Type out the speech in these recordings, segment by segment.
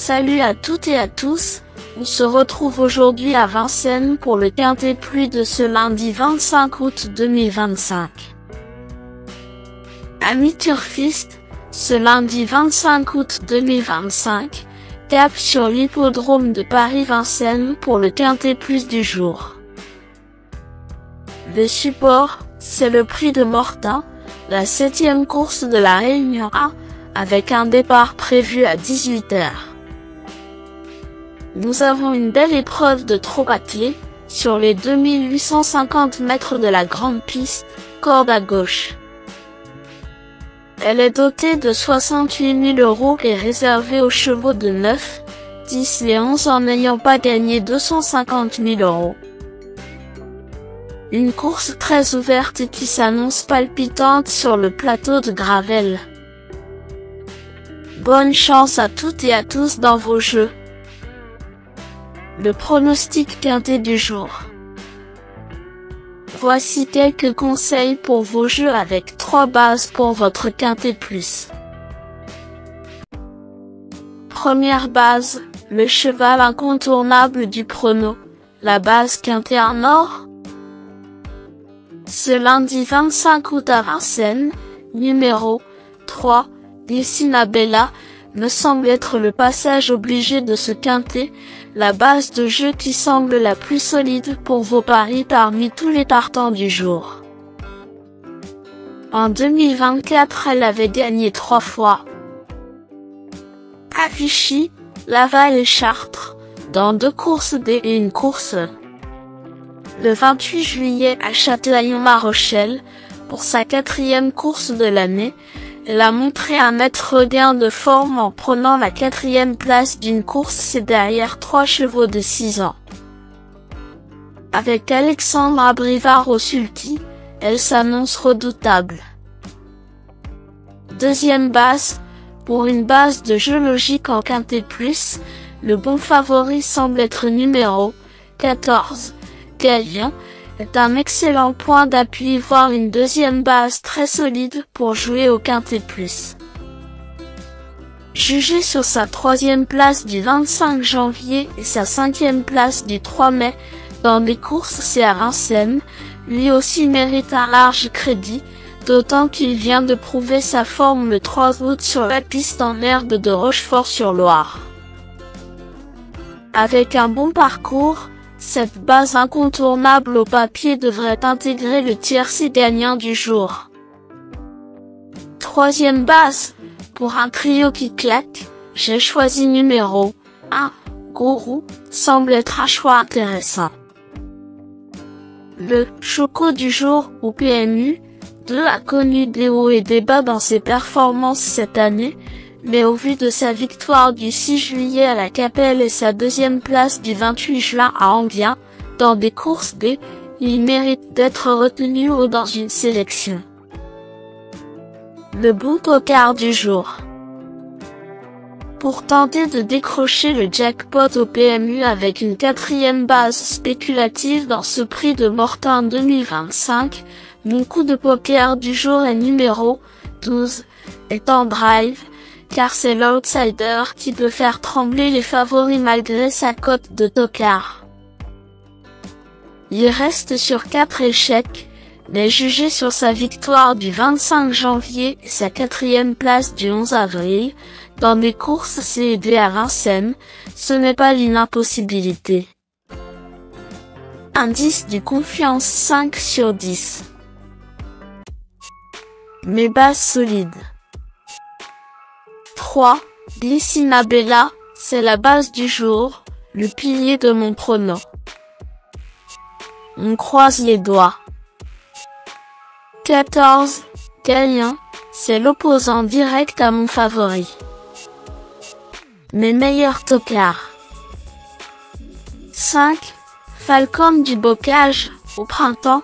Salut à toutes et à tous, on se retrouve aujourd'hui à Vincennes pour le Quintet Plus de ce lundi 25 août 2025. Amis turfistes, ce lundi 25 août 2025, cap sur l'hippodrome de Paris-Vincennes pour le Quintet Plus du jour. Le support, c'est le Prix de Mortain, la 7e course de la Réunion 1, avec un départ prévu à 18h. Nous avons une belle épreuve de trot à clé, sur les 2850 mètres de la grande piste, corde à gauche. Elle est dotée de 68 000 € et réservée aux chevaux de 9, 10 et 11 en n'ayant pas gagné 250 000 €. Une course très ouverte et qui s'annonce palpitante sur le plateau de Gravelle. Bonne chance à toutes et à tous dans vos jeux. Le pronostic quintet du jour. Voici quelques conseils pour vos jeux avec 3 bases pour votre quintet plus. Première base, le cheval incontournable du prono, la base quintet en or. Ce lundi 25 août à Vincennes, numéro 3, Dessina Bella, me semble être le passage obligé de ce quintet, la base de jeu qui semble la plus solide pour vos paris parmi tous les partants du jour. En 2024, elle avait gagné 3 fois. À Vichy, Laval et Chartres, dans 2 courses D et une course E. Le 28 juillet à Châtelaillon-la-Rochelle, pour sa 4e course de l'année, elle a montré un net regain de forme en prenant la 4e place d'une course C derrière 3 chevaux de 6 ans. Avec Alexandre Abrivard au sulky, elle s'annonce redoutable. Deuxième base, pour une base de jeu logique en quintet plus, le bon favori semble être numéro 14, Gallien, est un excellent point d'appui voire une deuxième base très solide pour jouer au quintet plus. Jugé sur sa 3e place du 25 janvier et sa 5e place du 3 mai, dans des courses C à Vincennes, lui aussi mérite un large crédit, d'autant qu'il vient de prouver sa forme le 3 août sur la piste en herbe de Rochefort-sur-Loire. Avec un bon parcours, cette base incontournable au papier devrait intégrer le tiercé gagnant du jour. Troisième base, pour un trio qui claque, j'ai choisi numéro 1, Gourou, semble être un choix intéressant. Le Choco du jour ou PMU 2 a connu des hauts et des bas dans ses performances cette année, mais au vu de sa victoire du 6 juillet à la Capelle et sa 2e place du 28 juin à Enghien, dans des courses D, il mérite d'être retenu haut dans une sélection. Le bon poker du jour. Pour tenter de décrocher le jackpot au PMU avec une 4e base spéculative dans ce prix de Mortain 2025, mon coup de poker du jour est numéro 12, est en drive, car c'est l'outsider qui peut faire trembler les favoris malgré sa cote de tocard. Il reste sur 4 échecs, mais jugé sur sa victoire du 25 janvier et sa 4e place du 11 avril, dans des courses C et D à Vincennes, ce n'est pas l'inimpossibilité. Indice du confiance 5 sur 10. Mes bases solides. 3. Dessina Bella, c'est la base du jour, le pilier de mon prono. On croise les doigts. 14. Gallien, c'est l'opposant direct à mon favori. Mes meilleurs tocards. 5. Falcon du Bocage, au printemps,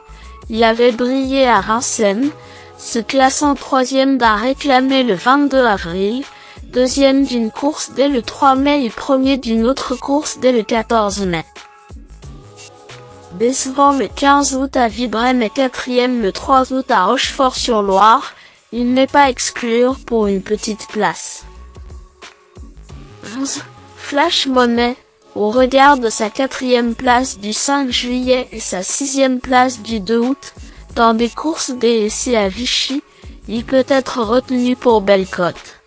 il avait brillé à Vincennes, se classant 3e d'un réclamé le 22 avril, 2e d'une course dès le 3 mai et 1er d'une autre course dès le 14 mai. Décevant le 15 août à Vibrem et 4e le 3 août à Rochefort-sur-Loire, il n'est pas exclu pour une petite place. 11. Flash Money, au regard de sa 4e place du 5 juillet et sa 6e place du 2 août, dans des courses DSI à Vichy, il peut être retenu pour belle cote.